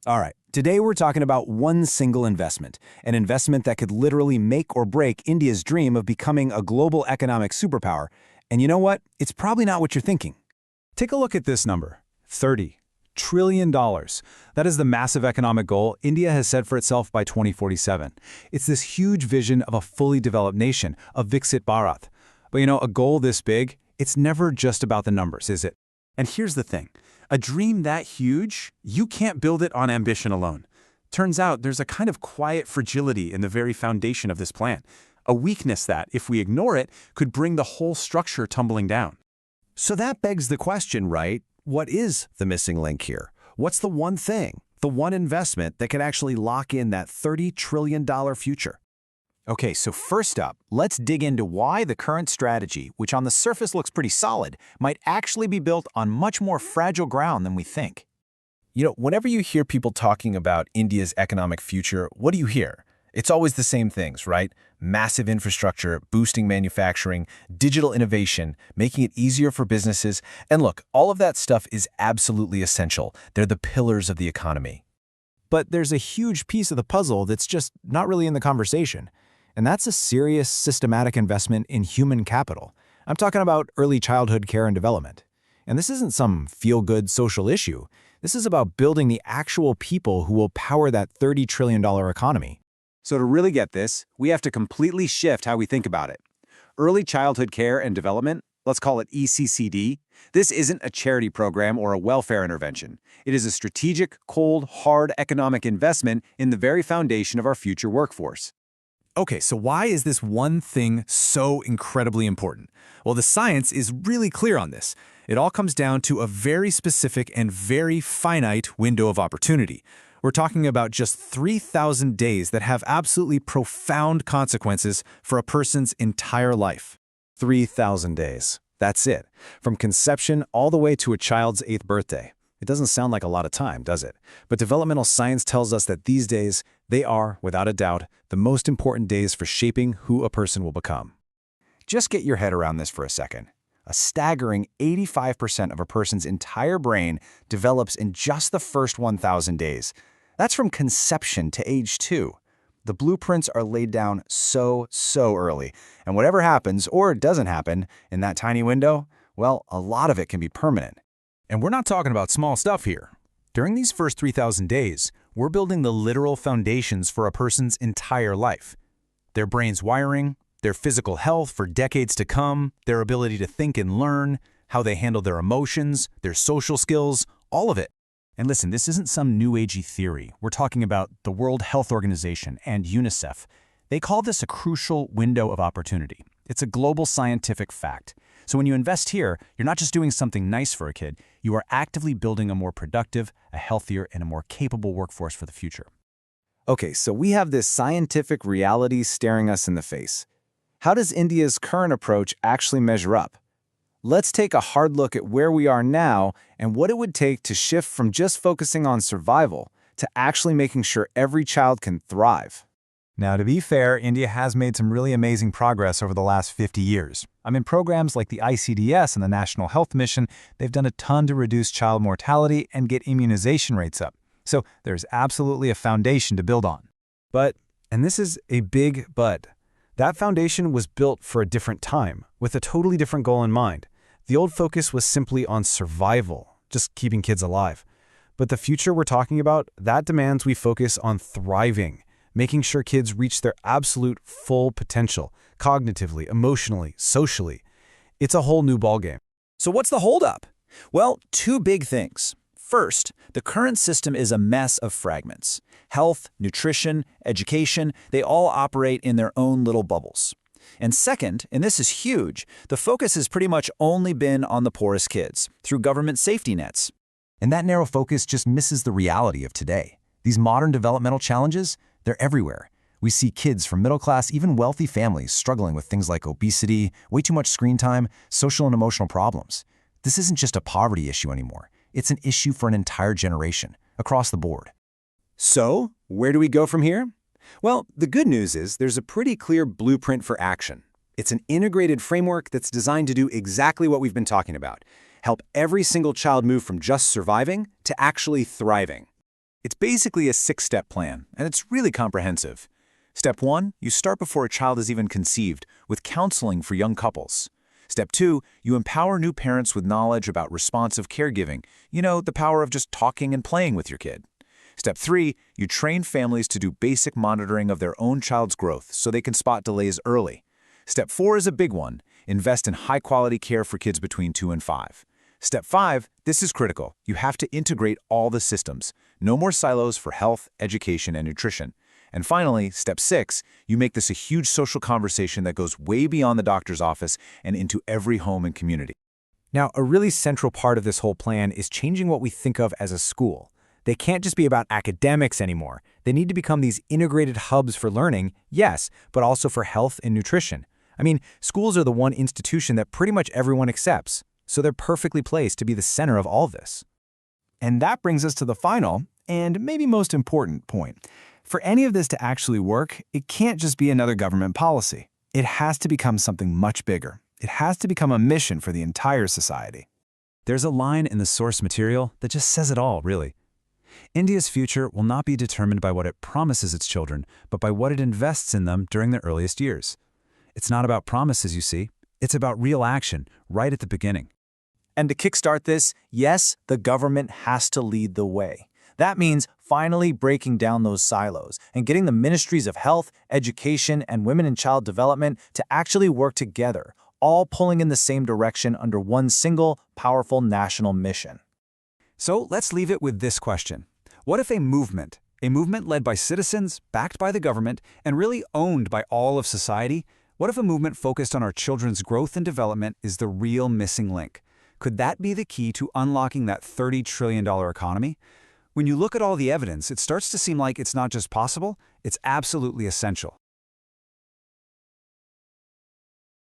All right, today we're talking about one single investment, an investment that could literally make or break India's dream of becoming a global economic superpower. And you know what? It's probably not what you're thinking. Take a look at this number, $30 trillion. That is the massive economic goal India has set for itself by 2047. It's this huge vision of a fully developed nation, a Viksit Bharat. But a goal this big, it's never just about the numbers, is it? And here's the thing. A dream that huge, you can't build it on ambition alone. Turns out there's a kind of quiet fragility in the very foundation of this plan, a weakness that, if we ignore it, could bring the whole structure tumbling down. So that begs the question, right? What is the missing link here? What's the one thing, the one investment that can actually lock in that $30 trillion future? Okay, so first up, let's dig into why the current strategy, which on the surface looks pretty solid, might actually be built on much more fragile ground than we think. Whenever you hear people talking about India's economic future, what do you hear? It's always the same things, right? Massive infrastructure, boosting manufacturing, digital innovation, making it easier for businesses. And look, all of that stuff is absolutely essential. They're the pillars of the economy. But there's a huge piece of the puzzle that's just not really in the conversation. And that's a serious, systematic investment in human capital. I'm talking about early childhood care and development. And this isn't some feel-good social issue. This is about building the actual people who will power that $30 trillion economy. So to really get this, we have to completely shift how we think about it. Early childhood care and development, let's call it ECCD, this isn't a charity program or a welfare intervention. It is a strategic, cold, hard economic investment in the very foundation of our future workforce. Okay, so why is this one thing so incredibly important? Well, the science is really clear on this. It all comes down to a very specific and very finite window of opportunity. We're talking about just 3,000 days that have absolutely profound consequences for a person's entire life. 3,000 days. That's it. From conception all the way to a child's 8th birthday. It doesn't sound like a lot of time, does it? But developmental science tells us that these days, they are, without a doubt, the most important days for shaping who a person will become. Just get your head around this for a second. A staggering 85% of a person's entire brain develops in just the first 1,000 days. That's from conception to age 2. The blueprints are laid down so early. And whatever happens, or doesn't happen, in that tiny window, well, a lot of it can be permanent. And we're not talking about small stuff here. During these first 3,000 days, we're building the literal foundations for a person's entire life. Their brain's wiring, their physical health for decades to come, their ability to think and learn, how they handle their emotions, their social skills, all of it. And listen, this isn't some new agey theory. We're talking about the World Health Organization and UNICEF. They call this a crucial window of opportunity. It's a global scientific fact. So when you invest here, you're not just doing something nice for a kid, you are actively building a more productive, a healthier, and a more capable workforce for the future. Okay, so we have this scientific reality staring us in the face. How does India's current approach actually measure up? Let's take a hard look at where we are now and what it would take to shift from just focusing on survival to actually making sure every child can thrive. Now, to be fair, India has made some really amazing progress over the last 50 years. Programs like the ICDS and the National Health Mission, they've done a ton to reduce child mortality and get immunization rates up. So there's absolutely a foundation to build on. But, and this is a big but, that foundation was built for a different time, with a totally different goal in mind. The old focus was simply on survival, just keeping kids alive. But the future we're talking about, that demands we focus on thriving, making sure kids reach their absolute full potential, cognitively, emotionally, socially. It's a whole new ballgame. So what's the holdup? Well, two big things. First, the current system is a mess of fragments. Health, nutrition, education, they all operate in their own little bubbles. And second, and this is huge, the focus has pretty much only been on the poorest kids, through government safety nets. And that narrow focus just misses the reality of today. These modern developmental challenges, they're everywhere. We see kids from middle-class, even wealthy families struggling with things like obesity, way too much screen time, social and emotional problems. This isn't just a poverty issue anymore. It's an issue for an entire generation, across the board. So, where do we go from here? Well, the good news is there's a pretty clear blueprint for action. It's an integrated framework that's designed to do exactly what we've been talking about, help every single child move from just surviving to actually thriving. It's basically a 6-step plan, and it's really comprehensive. Step 1, you start before a child is even conceived, with counseling for young couples. Step 2, you empower new parents with knowledge about responsive caregiving, the power of just talking and playing with your kid. Step 3, you train families to do basic monitoring of their own child's growth so they can spot delays early. Step 4 is a big one. Invest in high-quality care for kids between 2 and 5. Step 5, this is critical. You have to integrate all the systems. No more silos for health, education, and nutrition. And finally, Step 6, you make this a huge social conversation that goes way beyond the doctor's office and into every home and community. Now, a really central part of this whole plan is changing what we think of as a school. They can't just be about academics anymore. They need to become these integrated hubs for learning, yes, but also for health and nutrition. I mean, schools are the one institution that pretty much everyone accepts, so they're perfectly placed to be the center of all this. And that brings us to the final, and maybe most important point. For any of this to actually work, it can't just be another government policy. It has to become something much bigger. It has to become a mission for the entire society. There's a line in the source material that just says it all, really. India's future will not be determined by what it promises its children, but by what it invests in them during their earliest years. It's not about promises, you see. It's about real action, right at the beginning. And to kickstart this, yes, the government has to lead the way. That means finally breaking down those silos and getting the ministries of health, education, and women and child development to actually work together, all pulling in the same direction under one single, powerful national mission. So let's leave it with this question. What if a movement led by citizens, backed by the government, and really owned by all of society, what if a movement focused on our children's growth and development is the real missing link? Could that be the key to unlocking that $30 trillion economy? When you look at all the evidence, it starts to seem like it's not just possible, it's absolutely essential.